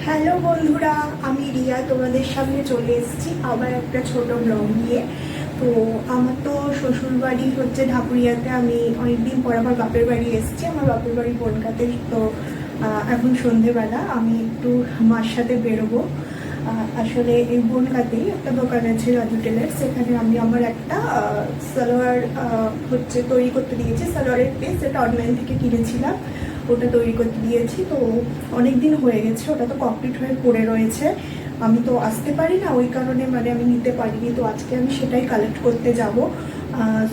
Hello বন্ধুরা, আমি রিয়া তোমাদের সামনে চলে এসেছি আবার একটা ছোট ব্লগ নিয়ে। তো আমার তো শ্বশুরবাড়ি হচ্ছে ঢাকুরিয়াতে। আমি অনেকদিন পর আমার বাপের বাড়ি এসেছি। আমার বাপের বাড়ি কলকাতাতে। তো এখন সন্ধেবেলা আমি একটু মার সাথে বেরোবো। আসলে এই বনগাঁতেই একটা দোকান আছে রাজু টেলার, সেখানে আমি আমার একটা সালোয়ার হচ্ছে তৈরি করতে দিয়েছি। সালোয়ারের পিস যেটা অনলাইন থেকে কিনেছিলাম ওটা তৈরি করতে দিয়েছি। তো অনেক দিন হয়ে গেছে, ওটা তো কমপ্লিট হয়ে পড়ে রয়েছে। আমি তো আসতে পারি না, ওই কারণে আমি নিতে পারিনি। তো আজকে আমি সেটাই কালেক্ট করতে যাব।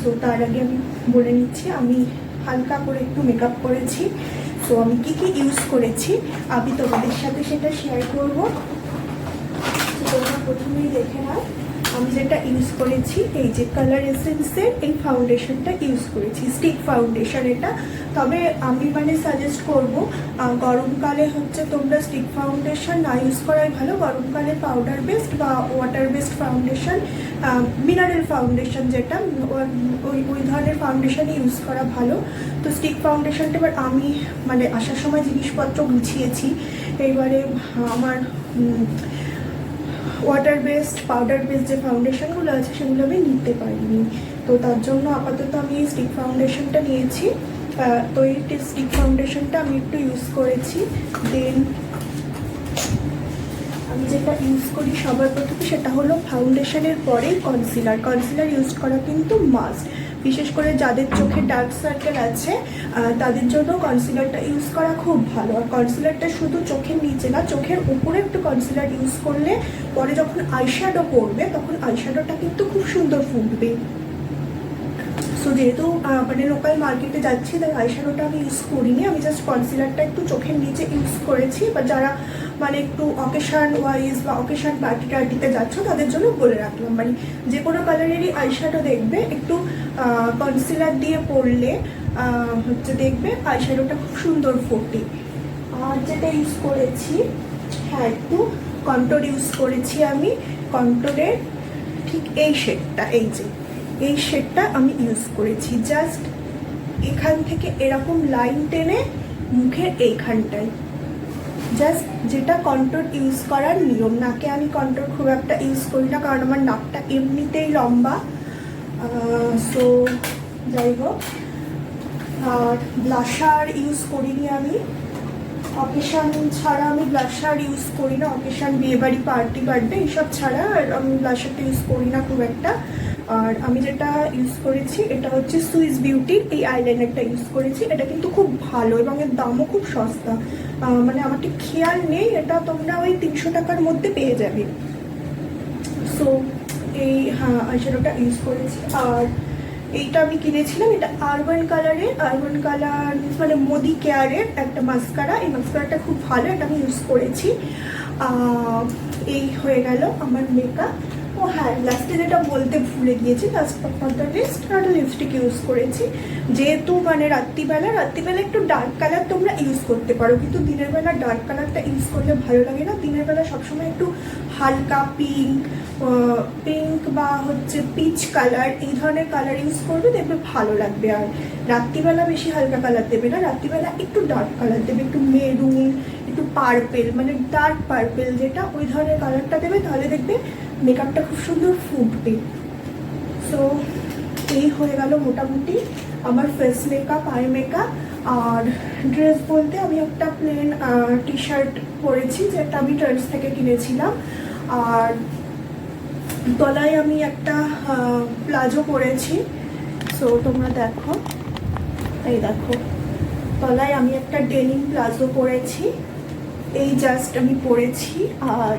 সো তার আগে আমি বলে নিচ্ছি, আমি হালকা করে একটু মেকআপ করেছি। সো আমি কি কি ইউজ করেছি আমি তোমাদের সাথে সেটা শেয়ার করবো। তোমরা প্রথমেই দেখে নাও আমি যেটা ইউজ করেছি। এই যে কালার এসেন্সের এই ফাউন্ডেশনটা ইউজ করেছি, স্টিক ফাউন্ডেশন এটা। তবে আমি সাজেস্ট করব গরমকালে হচ্ছে তোমরা স্টিক ফাউন্ডেশন না ইউজ করাই ভালো। গরমকালে পাউডার বেসড বা water based foundation, mineral foundation যেটা, ওই ধরনের ফাউন্ডেশন ইউজ করা ভালো। তো স্টিক ফাউন্ডেশনটা এবার আমি আসার সময় জিনিসপত্র গুছিয়েছি। এইবারে আমার ওয়াটার বেসড পাউডার বেসড যে ফাউন্ডেশনগুলো আছে সেগুলো আমি নিতে পারিনি। তো তার জন্য আপাতত আমি এই স্টিক ফাউন্ডেশনটা নিয়েছি। তো এই স্টিক ফাউন্ডেশনটা আমি একটু ইউজ করেছি। দেন আমি যেটা ইউজ করি সবার প্রথমে সেটা হলো ফাউন্ডেশনের পরেই কনসিলার। কনসিলার ইউজ করা কিন্তু মাস্ট, বিশেষ করে যাদের চোখে ডার্ক সার্কেল আছে তাদের জন্য কনসিলারটা ইউজ করা খুব ভালো। আর কনসিলারটা শুধু চোখের নিচে না, চোখের উপরে একটু কনসিলার ইউজ করলে পরে যখন আইশ্যাডো পরবে তখন আইশ্যাডোটা কিন্তু খুব সুন্দর ফুটবে। সো যেহেতু লোকাল মার্কেটে যাচ্ছি তাই আইশ্যাডোটা আমি ইউজ করিনি, আমি জাস্ট কনসিলারটা একটু চোখের নিচে ইউজ করেছি। বা যারা একটু অকেশান ওয়াইজ বা অকেশান পার্টি টার্টিতে যাচ্ছ তাদের জন্য বলে রাখলাম, যে কোনো কালারেরই আইশ্যাডো দেখবে একটু কনসিলার দিয়ে পরলে হচ্ছে দেখবে আইশ্যাডোটা খুব সুন্দর ফোটে। আর যেটা ইউজ করেছি, হ্যাঁ একটু কন্ট্রোল ইউজ করেছি আমি। কন্ট্রোলের ঠিক এই শেডটা, এই শেডটা আমি ইউজ করেছি। জাস্ট এখান থেকে এরকম লাইন টেনে মুখের এইখানটায়, জাস্ট যেটা কন্ট্রোল ইউজ করার নিয়ম। নাকে আমি কন্ট্রোল খুব একটা ইউজ করি না, কারণ আমার নাকটা এমনিতেই লম্বা। সো যাই হোক, আর ব্লাশার ইউজ করিনি আমি। অকেশান ছাড়া আমি ব্লাশার ইউজ করি না। অকেশান, বিয়েবাড়ি, পার্টি, বার্থডে এইসব ছাড়া আমি ব্লাশারটা ইউজ করি না খুব একটা। আর আমি যেটা ইউজ করেছি এটা হচ্ছে সুইস বিউটির এই আইলাইনারটা ইউজ করেছি। এটা কিন্তু খুব ভালো এবং এর দামও খুব সস্তা। আমার ঠিক খেয়াল নেই, এটা তোমরা ওই 300 টাকার মধ্যে পেয়ে যাবে। সো এই আইশ্যাডোটা ইউজ করেছি। আর এইটা আমি কিনেছিলাম, এটা আরবান কালারের, আরবান কালার মোদি কেয়ারের একটা মাস্কারা। এই মাস্কারাটা খুব ভালো, এটা আমি ইউজ করেছি। এই হয়ে গেল আমার মেকআপ। ও হ্যাঁ, লাস্টে যেটা বলতে ভুলে গিয়েছি, লাস্ট অফ দ্য লিস্ট একটা লিপস্টিক ইউজ করেছি। যেহেতু রাত্রিবেলা একটু ডার্ক কালার তোমরা ইউজ করতে পারো, কিন্তু দিনের বেলা ডার্ক কালারটা ইউজ করলে ভালো লাগে না। দিনের বেলা সবসময় একটু হালকা পিঙ্ক বা হচ্ছে পিচ কালার, এই ধরনের কালার ইউজ করবে, দেখবে ভালো লাগবে। আর রাত্রিবেলা বেশি হালকা কালার দেবে না, রাত্রিবেলা একটু ডার্ক কালার দেবে, একটু মেরুন, একটু পার্পেল, ডার্ক পার্পেল যেটা, ওই ধরনের কালারটা দেবে, তাহলে দেখবে মেকআপটা খুব সুন্দর ফুটবে। সো এই হয়ে গেল মোটামুটি আমার ফেস মেকআপ, আই মেকআপ। আর ড্রেস বলতে আমি একটা প্লেন টি শার্ট পরেছি, যেটা আমি ট্রেন্ডস থেকে কিনেছিলাম। আর তলায় আমি একটা প্লাজো পরেছি। সো তোমরা দেখো, এই দেখো, তলায় আমি একটা ডেনিম প্লাজো পরেছি। এই জাস্ট আমি পরেছি। আর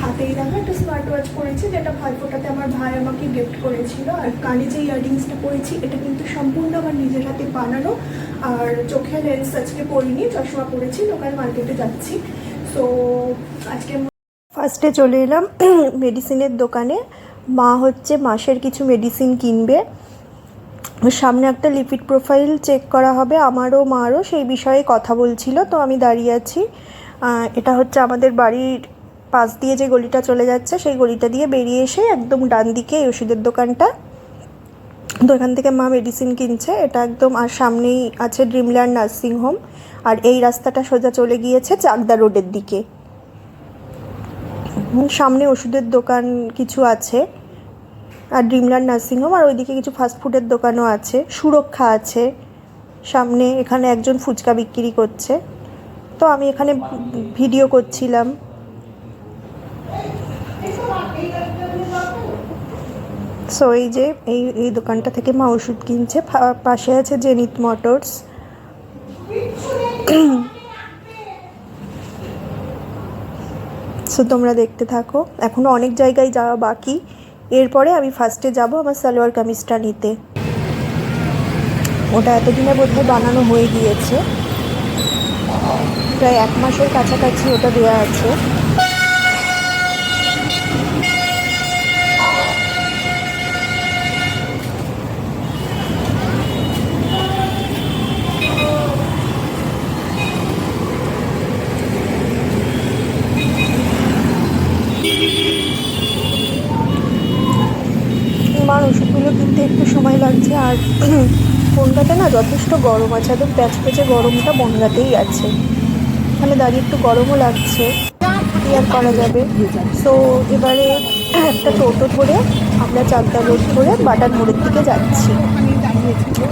হাতেই দেখো একটা স্মার্ট ওয়াচ পরেছি, যেটা ভাইফোঁটাতে আমার ভাই আমাকে গিফট করেছিল। আর কানে যে ইয়াররিংসটা পরেছি এটা কিন্তু সম্পূর্ণ আমার নিজের হাতে বানানো। আর চোখে লেন্স আজকে পরিনি, চশমা পরেছি, লোকাল মার্কেটে যাচ্ছি। সো আজকে ফার্স্টে চলে এলাম মেডিসিনের দোকানে। মা হচ্ছে মাসের কিছু মেডিসিন কিনবে। সামনে একটা লিপিড প্রোফাইল চেক করা হবে আমারও মারও, সেই বিষয়ে কথা বলছিল। তো আমি দাঁড়িয়ে আছি। এটা হচ্ছে আমাদের বাড়ির পাশ দিয়ে যে গলিটা চলে যাচ্ছে সেই গলিটা দিয়ে বেরিয়ে এসে একদম ডান দিকে এই ওষুধের দোকানটা। তো এখান থেকে মা মেডিসিন কিনছে, এটা একদম। আর সামনেই আছে ড্রিমল্যান্ড নার্সিং হোম, আর এই রাস্তাটা সোজা চলে গিয়েছে চাকদা রোডের দিকে। সামনে ওষুধের দোকান কিছু আছে, আর ড্রিমল্যান্ড নার্সিং হোম, আর ওইদিকে কিছু ফাস্টফুডের দোকানও আছে, সুরক্ষা আছে সামনে। এখানে একজন ফুচকা বিক্রি করছে, তো আমি এখানে ভিডিও করছিলাম। সো এই যে এই দোকানটা থেকে মা ওষুধ কিনছে, পাশে আছে জেনিথ মোটরস। সো তোমরা দেখতে থাকো, এখনও অনেক জায়গায় যাওয়া বাকি। এরপরে আমি ফার্স্টে যাব আমার সালোয়ার কামিজটা নিতে। ওটা এতদিনে বোধহয় বানানো হয়ে গিয়েছে, প্রায় 1 মাসের কাছাকাছি ওটা দেওয়া আছে। আমার ওষুধগুলো কিনতে একটু সময় লাগছে, আর বনগাঁতে না যথেষ্ট গরম আছে, একদম প্যাচপ্যাচে গরমটা বনগাঁতেই আছে। এখানে দাঁড়িয়ে একটু গরমও লাগছে, কি আর করা যাবে। সো এবারে একটা টোটো ধরে আমরা চাকদা রোড ধরে বাটার মোড়ের দিকে যাচ্ছি।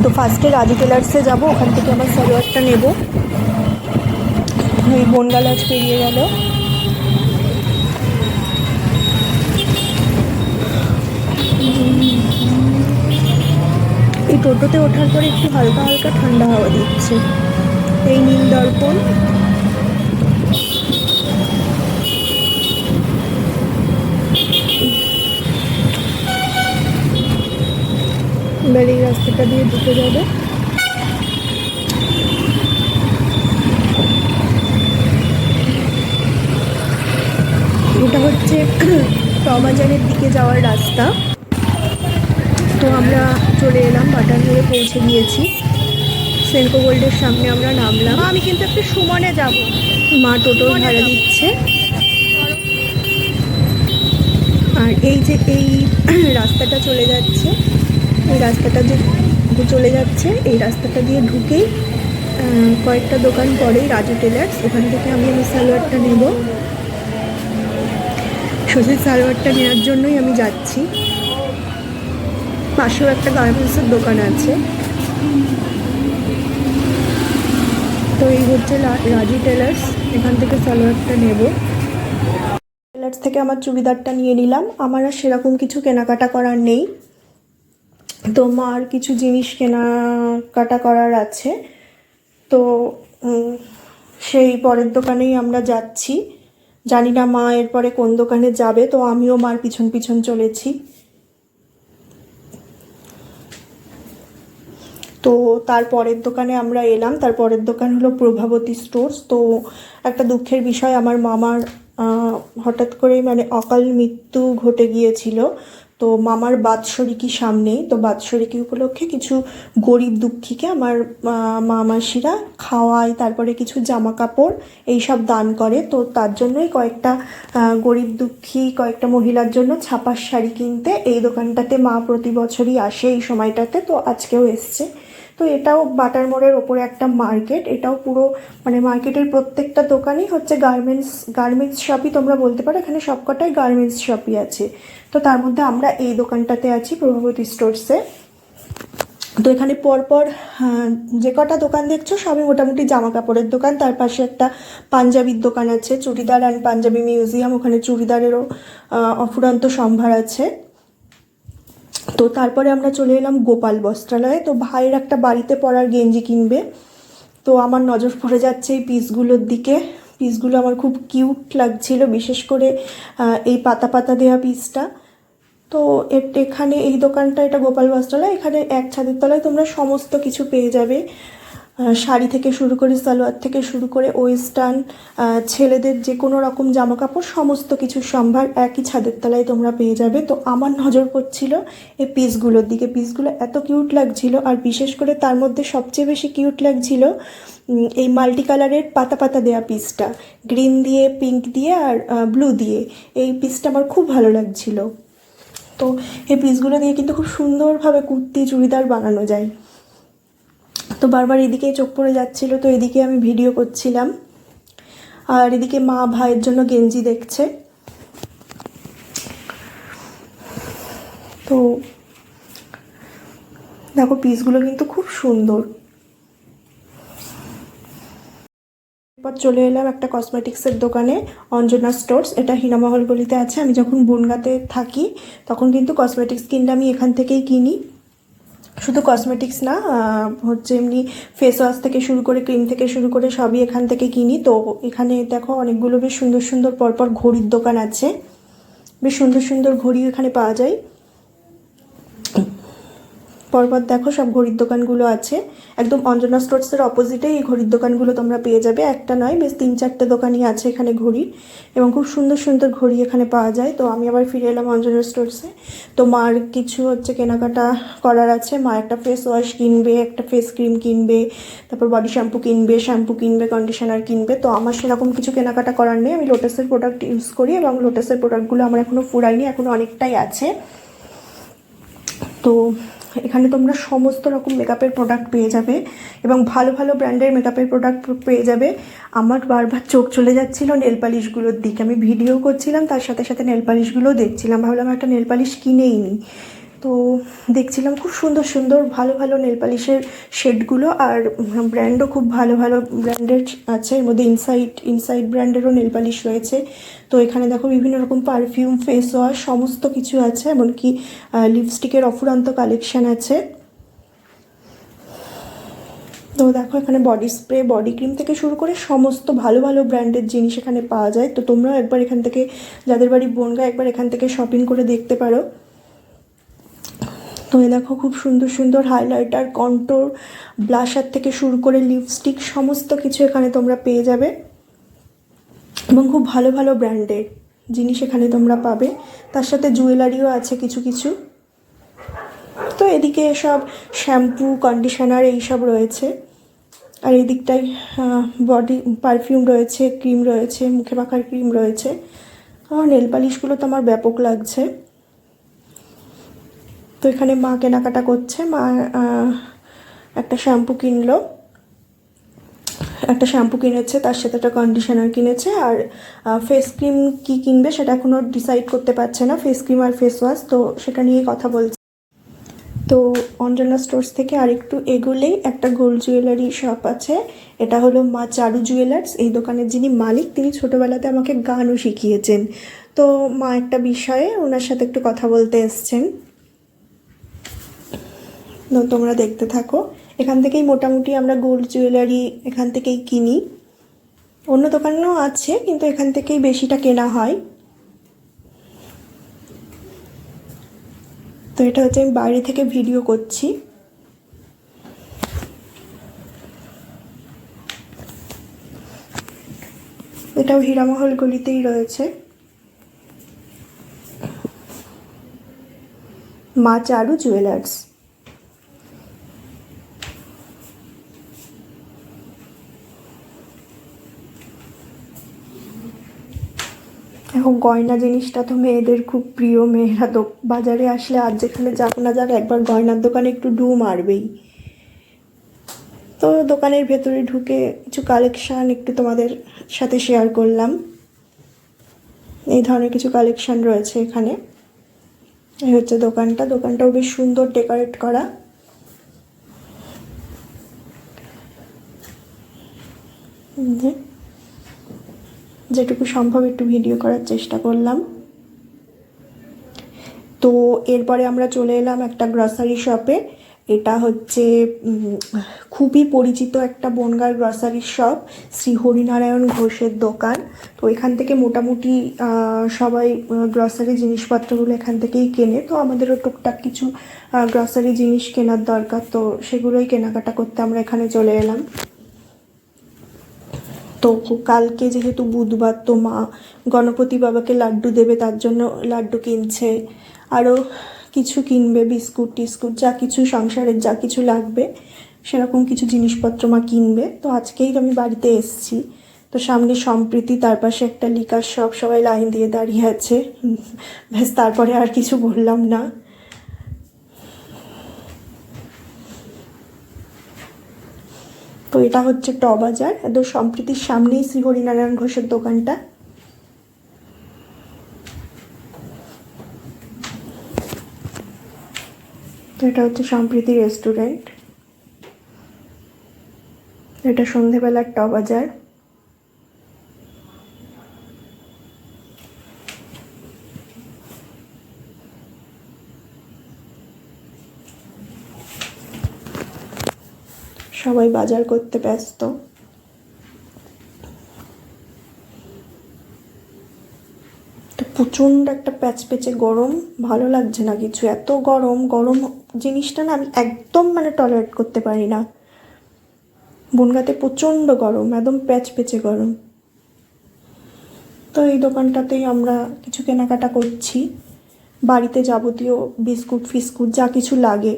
তো ফার্স্টে রাজু টেলার্সে যাবো, ওখান থেকে আমার সালোয়ারটা নেব। এই বনগাঁ লজ পেরিয়ে গেল। এই টোটোতে ওঠার পরে একটু হালকা হালকা ঠান্ডা হাওয়া দিচ্ছে। এই নীল দর্পণ, এবার এই রাস্তাটা দিয়ে ঢুকে যাবে। এটা হচ্ছে টবাজারের দিকে যাওয়ার রাস্তা। তো আমরা চলে এলাম, বাটার মোড়ে পৌঁছে গিয়েছি। সেনকো গোল্ডের সামনে আমরা নামলাম। আমি কিন্তু একটু সুমনে যাব। মা টোটো ভাড়া দিচ্ছে। আর এই যে এই রাস্তাটা চলে যাচ্ছে, এই রাস্তাটা যে চলে যাচ্ছে, এই রাস্তাটা দিয়ে ঢুকেই কয়েকটা দোকান পরেই রাজু টেলার্স। ওখান থেকে আমি সালোয়ারটা নেব। সোজা সালোয়ারটা নেওয়ার জন্যই আমি যাচ্ছি। পাশেও একটা গার্মেন্টসের দোকান আছে। তো এই হচ্ছে রাজু টেলার্স, এখান থেকে সালোয়ারটা নেব। টেলার্স থেকে আমার চুড়িদারটা নিয়ে নিলাম। আমার আর সেরকম কিছু কেনাকাটা করার নেই, তো মার কিছু জিনিস কেনাকাটা করার আছে। তো সেই পরের দোকানেই আমরা যাচ্ছি। জানি না মা এরপরে কোন দোকানে যাবে, তো আমিও মার পিছন পিছন চলেছি। তো তারপরের দোকানে আমরা এলাম। তারপরের দোকান হলো প্রভাবতী স্টোর্স। তো একটা দুঃখের বিষয়, আমার মামার হঠাৎ করেই মানে অকাল মৃত্যু ঘটে গিয়েছিল। তো মামার বাৎসরিকী সামনেই, তো বাৎসরিকী উপলক্ষে কিছু গরিব দুঃখীকে আমার মামাসিরা খাওয়ায়, তারপরে কিছু জামা কাপড় এইসব দান করে। তো তার জন্যই কয়েকটা গরিব দুঃখী কয়েকটা মহিলার জন্য ছাপার শাড়ি কিনতে এই দোকানটাতে মা প্রতি বছরই আসে এই সময়টাতে। তো আজকেও এসছে। তো এটাও বাটার মোড়ের ওপরে একটা মার্কেট। এটাও পুরো মানে মার্কেটের প্রত্যেকটা দোকানই হচ্ছে গার্মেন্টস শপই তোমরা বলতে পারো। এখানে সবকটাই গার্মেন্টস শপই আছে। তো তার মধ্যে আমরা এই দোকানটাতে আছি, প্রভাবতী স্টোর্সে। তো এখানে পরপর যে কটা দোকান দেখছো সবই মোটামুটি জামা কাপড়ের দোকান। তার পাশে একটা পাঞ্জাবির দোকান আছে, চুড়িদার অ্যান্ড পাঞ্জাবি মিউজিয়াম। ওখানে চুড়িদারেরও অফুরন্ত সম্ভার আছে। তো তারপরে আমরা চলে এলাম গোপাল বস্ত্রালয়ে। তো ভাইয়ের একটা বাড়িতে পরার গেঞ্জি কিনবে। তো আমার নজর পড়ে যাচ্ছে এই পিসগুলোর দিকে। পিসগুলো আমার খুব কিউট লাগছিল, বিশেষ করে এই পাতা পাতা দেওয়া পিসটা। তো এখানে এই দোকানটা, এটা গোপাল বস্ত্রালয়। এখানে এক ছাদের তলায় তোমরা সমস্ত কিছু পেয়ে যাবে। শাড়ি থেকে শুরু করে সালোয়ার থেকে শুরু করে ওয়েস্টার্ন, ছেলেদের যে কোনো রকম জামা কাপড় সমস্ত কিছুর সম্ভার একই ছাদের তলায় তোমরা পেয়ে যাবে। তো আমার নজর পড়ছিল এই পিসগুলোর দিকে। পিসগুলো এত কিউট লাগছিল, আর বিশেষ করে তার মধ্যে সবচেয়ে বেশি কিউট লাগছিল এই মাল্টি কালারের পাতা পাতা দেওয়া পিসটা, গ্রিন দিয়ে, পিঙ্ক দিয়ে আর ব্লু দিয়ে। এই পিসটা আমার খুব ভালো লাগছিল। তো এই পিসগুলো দিয়ে কিন্তু খুব সুন্দরভাবে কুর্তি চুড়িদার বানানো যায়। তো বারবার এদিকেই চোখ পড়ে যাচ্ছিলো, তো এদিকে আমি ভিডিও করছিলাম। আর এদিকে মা ভাইয়ের জন্য গেঞ্জি দেখছে। তো দেখো পিসগুলো কিন্তু খুব সুন্দর। এরপর চলে এলাম একটা কসমেটিক্সের দোকানে, অঞ্জনা স্টোর্স। এটা হীরামহল গলিতে আছে। আমি যখন বনগাঁতে থাকি তখন কিন্তু কসমেটিক্স কিনলে আমি এখান থেকেই কিনি। শুধু কসমেটিক্স না, হচ্ছে এমনি ফেস ওয়াশ থেকে শুরু করে ক্রিম থেকে শুরু করে সবই এখান থেকে কিনি। তো এখানে দেখো অনেকগুলো বেশ সুন্দর সুন্দর পরপর ঘড়ির দোকান আছে। বেশ সুন্দর সুন্দর ঘড়ি এখানে পাওয়া যায়। পরপর দেখো সব ঘড়ির দোকানগুলো আছে। একদম অঞ্জনা স্টোর্সের অপোজিটেই এই ঘড়ির দোকানগুলো তোমরা পেয়ে যাবে। একটা নয়, বেশ 3-4টে দোকানই আছে এখানে ঘড়ি, এবং খুব সুন্দর সুন্দর ঘড়ি এখানে পাওয়া যায়। তো আমি আবার ফিরে এলাম অঞ্জনা স্টোর্সে। তো মার কিছু হচ্ছে কেনাকাটা করার আছে। মা একটা ফেস ওয়াশ কিনবে, একটা ফেস ক্রিম কিনবে, তারপর বডি শ্যাম্পু কিনবে, কন্ডিশনার কিনবে। তো আমার সেরকম কিছু কেনাকাটা করার নেই। আমি লোটাসের প্রোডাক্ট ইউজ করি, এবং লোটাসের প্রোডাক্টগুলো আমার এখনও ফুরায়নি, এখনও অনেকটাই আছে। তো এখানে তোমরা সমস্ত রকম মেকআপের প্রোডাক্ট পেয়ে যাবে, এবং ভালো ভালো ব্র্যান্ডের মেকআপের প্রোডাক্ট পেয়ে যাবে। আমার বারবার চোখ চলে যাচ্ছিলো নেল পালিশগুলোর দিকে। আমি ভিডিও করছিলাম, তার সাথে সাথে নেল পালিশগুলোও দেখছিলাম। ভাবলাম একটা নেল পালিশ কিনেই নিই। তো দেখছিলাম খুব সুন্দর সুন্দর ভালো ভালো নেল পালিশের শেডগুলো, আর ব্র্যান্ডও খুব ভালো ভালো ব্র্যান্ডের আছে। এর মধ্যে ইনসাইড ব্র্যান্ডেরও নেল পালিশ রয়েছে। তো এখানে দেখো বিভিন্ন রকম পারফিউম, ফেস ওয়াশ সমস্ত কিছু আছে, এমনকি লিপস্টিকের অফুরন্ত কালেকশান আছে। তো দেখো এখানে বডি স্প্রে, বডি ক্রিম থেকে শুরু করে সমস্ত ভালো ভালো ব্র্যান্ডের জিনিস এখানে পাওয়া যায়। তো তোমরাও একবার এখান থেকে, যাদের বাড়ি বনগাঁ, একবার এখান থেকে শপিং করে দেখতে পারো। তো এই দেখো খুব সুন্দর সুন্দর হাইলাইটার, কন্ট্রোর, ব্লাশার থেকে শুরু করে লিপস্টিক সমস্ত কিছু এখানে তোমরা পেয়ে যাবে, এবং খুব ভালো ভালো ব্র্যান্ডের জিনিস এখানে তোমরা পাবে। তার সাথে জুয়েলারিও আছে কিছু কিছু। তো এদিকে সব শ্যাম্পু, কন্ডিশনার এইসব রয়েছে, আর এই দিকটায় বডি পারফিউম রয়েছে, ক্রিম রয়েছে, মুখে মাখার ক্রিম রয়েছে। আমার নেল পালিশগুলো তো আমার ব্যাপক লাগছে। তো এখানে মা কেনাকাটা করছে। মা একটা শ্যাম্পু কিনেছে, তার সাথে একটা কন্ডিশনার কিনেছে, আর ফেস ক্রিম কী কিনবে সেটা এখনও ডিসাইড করতে পারছে না, ফেস ক্রিম আর ফেস ওয়াশ। তো সেটা নিয়ে কথা বলছে। তো অঞ্জনা স্টোর্স থেকে আরেকটু এগোলেই একটা গোল্ড জুয়েলারি শপ আছে। এটা হলো মা চারু জুয়েলার্স। এই দোকানের যিনি মালিক, তিনি ছোটোবেলাতে আমাকে গানও শিখিয়েছেন। তো মা একটা বিষয়ে ওনার সাথে একটু কথা বলতে এসছেন। তো তোমরা দেখতে থাকো। এখান থেকেই মোটামুটি আমরা গোল্ড জুয়েলারি এখান থেকেই কিনি। অন্য দোকানেও আছে, কিন্তু এখান থেকেই বেশিটা কেনা হয়। তো এটা হচ্ছে আমি বাইরে থেকে ভিডিও করছি। এটাও হীরামহল গলিতেই রয়েছে, মা চারু জুয়েলার্স। এখন গয়না জিনিসটা তো মেয়েদের খুব প্রিয়। মেয়েরা তো বাজারে আসলে আর যেখানে যাক না যাক একবার গয়নার দোকানে একটু ঢু মারবেই। তো দোকানের ভেতরে ঢুকে কিছু কালেকশান একটু তোমাদের সাথে শেয়ার করলাম। এই ধরনের কিছু কালেকশান রয়েছে এখানে। এই হচ্ছে দোকানটাও বেশ সুন্দর ডেকোরেট করা। যেটুকু সম্ভব একটু ভিডিও করার চেষ্টা করলাম। তো এরপরে আমরা চলে এলাম একটা গ্রসারি শপে। এটা হচ্ছে খুবই পরিচিত একটা বনগাঁর গ্রসারি শপ, শ্রী হরিনারায়ণ ঘোষের দোকান। তো এখান থেকে মোটামুটি সবাই গ্রসারি জিনিসপত্রগুলো এখান থেকেই কেনে। তো আমাদেরও টুকটাক কিছু গ্রসারি জিনিস কেনার দরকার, তো সেগুলোই কেনাকাটা করতে আমরা এখানে চলে এলাম। তো কালকে যেহেতু বুধবার, তো মা গণপতি বাবাকে লাড্ডু দেবে, তার জন্য লাড্ডু কিনছে। আরও কিছু কিনবে, বিস্কুট টিস্কুট, যা কিছু সংসারের যা কিছু লাগবে সেরকম কিছু জিনিসপত্র মা কিনবে। তো আজকেই আমি বাড়িতে এসেছি, তো সামনে সম্প্রীতি, তার পাশে একটা লিকার শপ, সবাই লাইন দিয়ে দাঁড়িয়ে আছে। ব্যাস, তারপরে আর কিছু বললাম না। তো এটা হচ্ছে ট বাজার, একদম সম্প্রীতির সামনেই শ্রী হরিনারায়ণ ঘোষের দোকানটা। তো এটা হচ্ছে সম্প্রীতি রেস্টুরেন্ট। এটা সন্ধেবেলার ট বাজার। সবাই বাজার করতে ব্যস্ত। তো প্রচণ্ড একটা প্যাচপ্যাচে গরম, ভালো লাগছে না কিছু, এত গরম। গরম জিনিসটা না আমি একদম মানে টলারেট করতে পারি না। বনগাঁতে প্রচণ্ড গরম, একদম প্যাচপ্যাচে গরম। তো এই দোকানটাতেই আমরা কিছু কেনাকাটা করছি, বাড়িতে যাবতীয় বিস্কুট ফিস্কুট যা কিছু লাগে।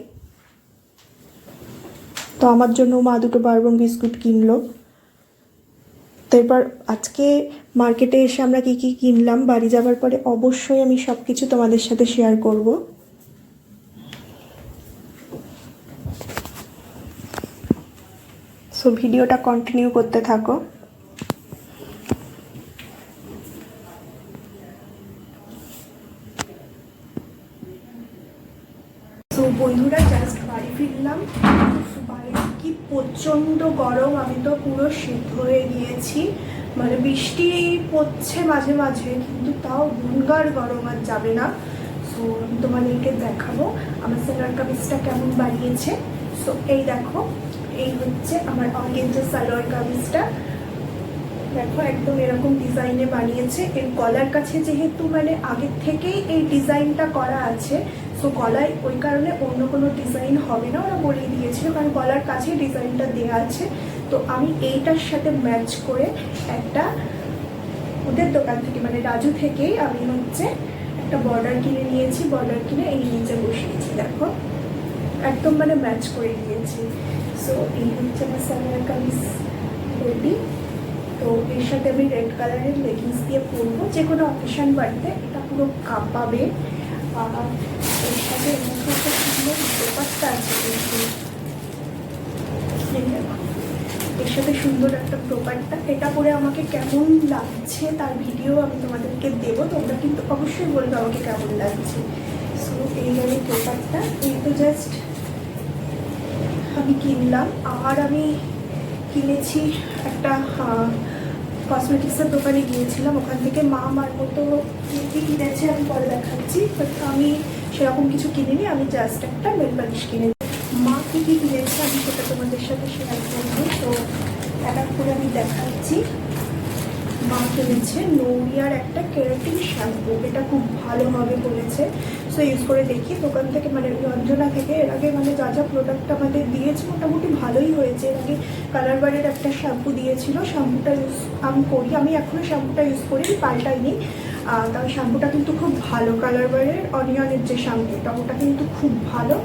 তো আমার জন্য মা দুটো বারবন বিস্কুট কিনলো। তো এবার আজকে মার্কেটে এসে আমরা কী কী কিনলাম, বাড়ি যাবার পরে অবশ্যই আমি সব কিছু তোমাদের সাথে শেয়ার করব। সো ভিডিওটা কন্টিনিউ করতে থাকো। তো বন্ধুরা, জাস্ট বাড়ি ফিরলাম। বাইরে কি প্রচণ্ড গরম, আমি তো পুরো সিদ্ধ হয়ে গিয়েছি। মানে বৃষ্টি পড়ছে মাঝে মাঝে, কিন্তু তাও ভুঙ্গার গরম আর যাবে না। সো আমি তোমাদেরকে দেখাবো আমার সালোয়ার কামিজটা কেমন বানিয়েছে। সো এই দেখো, এই হচ্ছে আমার অর্গেঞ্জা সালোয়ার কামিজটা। দেখো একদম এরকম ডিজাইনে বানিয়েছে। এর গলার কাছে যেহেতু মানে আগের থেকেই এই ডিজাইনটা করা আছে, সো গলায় ওই কারণে অন্য কোনো ডিজাইন হবে না, ওরা বলেই দিয়েছিল, কারণ গলার কাছে ডিজাইনটা দেওয়া আছে। তো আমি এইটার সাথে ম্যাচ করে একটা ওদের দোকান থেকে মানে রাজু থেকেই আমি হচ্ছে একটা বর্ডার কিনে নিয়েছি। বর্ডার কিনে এই নিচে বসিয়েছি, দেখো একদম মানে ম্যাচ করে দিয়েছি। সো এই হচ্ছে আমার সালোয়ার কামিজ রেডি। তো এর সাথে আমি রেড কালারের লেগিংস দিয়ে পরবো যে কোনো অকেশন বাড়িতে, এটা পুরো কাঁপাবে। এর সাথে একটা সুন্দর দোপাট্টা আছে, এর সাথে সুন্দর একটা দোপাট্টা। এটা পরে আমাকে কেমন লাগছে তার ভিডিও আমি তোমাদেরকে দেবো, তোমরা কিন্তু অবশ্যই বলবে আমাকে কেমন লাগছে। সো এই গেল দোপাট্টা। এই তো জাস্ট আমি কিনলাম। আর আমি কিনেছি একটা কসমেটিক্সের দোকানে গিয়েছিলাম, ওখান থেকে মা আমার মতো কী কিনেছে আমি পরে দেখাচ্ছি। বাট আমি সেরকম কিছু কিনিনি, আমি জাস্ট একটা নেল পালিশ কিনেছি। মা কী কী কিনেছে আমি সেটা তোমাদের সাথে শেয়ার করবো। তো এক এক করে আমি দেখাচ্ছি। মা কিনেছে নোরিয়ার একটা কেরাটিন শ্যাম্পু, এটা খুব ভালো হবে বলেছে। সো ইউজ করে দেখি দোকান থেকে, মানে রঞ্জনা থেকে। এর আগে মানে যা যা প্রোডাক্ট আমাদের দিয়েছে মোটামুটি ভালোই হয়েছে। এর আগে কালার বারের একটা শ্যাম্পু দিয়েছিল, শ্যাম্পুটা ইউজ আমি করি, আমি এখনও শ্যাম্পুটা ইউজ করি, পাল্টাইনি। তবে শ্যাম্পুটা কিন্তু খুব ভালো, কালার বারের অনিয়নের যে শ্যাম্পুটা ওটা কিন্তু খুব ভালো।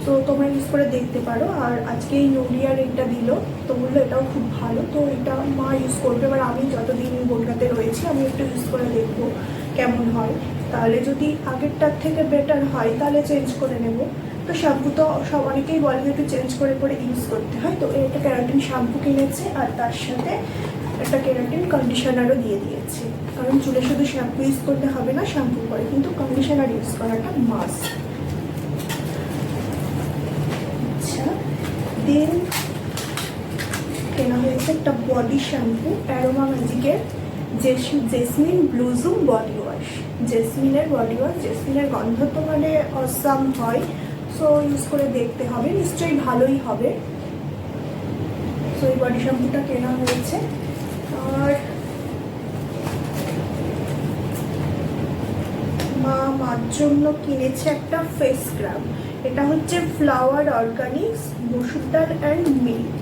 তো তোমরা ইউজ করে দেখতে পারো। আর আজকে এই নোরিয়ার এটা দিল, তো বললো এটাও খুব ভালো। তো এটা মা ইউজ করবে। এবার আমি যতদিন বনগাঁতে রয়েছি আমি একটু ইউজ করে দেখবো কেমন হয়। তাহলে যদি আগেরটার থেকে বেটার হয় তাহলে চেঞ্জ করে নেব। তো শ্যাম্পু তো সব অনেকেই বলে যে একটু চেঞ্জ করে করে ইউজ করতে হয়। তো এটা কেরাটিন শ্যাম্পু কিনেছে, আর তার সাথে একটা কেরাটিন কন্ডিশনারও দিয়ে দিয়েছে, কারণ চুলে শুধু শ্যাম্পু ইউজ করতে হবে না, শ্যাম্পু করে কিন্তু কন্ডিশনার ইউজ করাটা মাস্ট। দেন কেনা হয়েছে একটা বডি শ্যাম্পু, অ্যারোমা ম্যাজিকের জেসমিন ব্লুজুম বডি ওয়াশ। জেসমিনের বডি ওয়াশ, জেসমিনের গন্ধ তো মানে অসাম হয়। সো ইউজ করে দেখতে হবে, নিশ্চয়ই ভালোই হবে। সো এই বডি শ্যাম্পুটা কেনা হয়েছে। আর মার জন্য কিনেছে একটা ফেস স্ক্রাব। এটা হচ্ছে ফ্লাওয়ার অর্গানিক্স মসুর ডাল অ্যান্ড মিল্ক।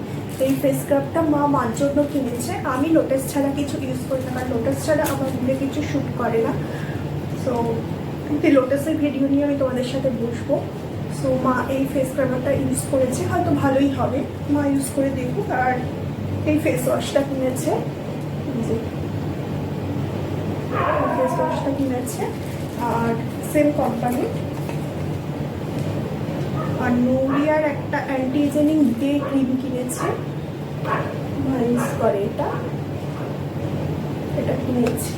এই ফেস স্ক্রাবটা মার জন্য কিনেছে। আমি লোটাস ছাড়া কিছু ইউজ করি না, কারণ লোটাস ছাড়া আমার মুখে কিছু শ্যুট করে না। সো লোটাসের ভিডিও নিয়ে আমি তোমাদের সাথে বসবো। সো মা এই ফেস স্ক্রাবটা ইউজ করেছে, হয়তো ভালোই হবে, মা ইউজ করে দেখুক। আর এই ফেস ওয়াশটা কিনেছে যে ফেস ওয়াশটা কিনেছে, আর সেম কোম্পানি। আর নোরিয়ার একটা অ্যান্টি এজিং ডে ক্রিম কিনেছে, ভাইস করে এটা কিনেছে।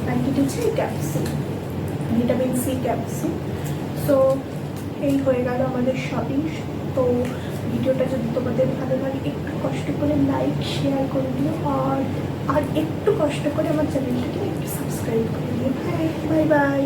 আর কিনেছে capsule, vitamin C capsule. So এই হয়ে গেল আমাদের শপিং। তো ভিডিওটা যদি তোমাদের ভালো লাগে একটু কষ্ট করে লাইক শেয়ার করে দিও, আর একটু কষ্ট করে আমার চ্যানেলটাকে একটু সাবস্ক্রাইব করে দিও। Bye bye.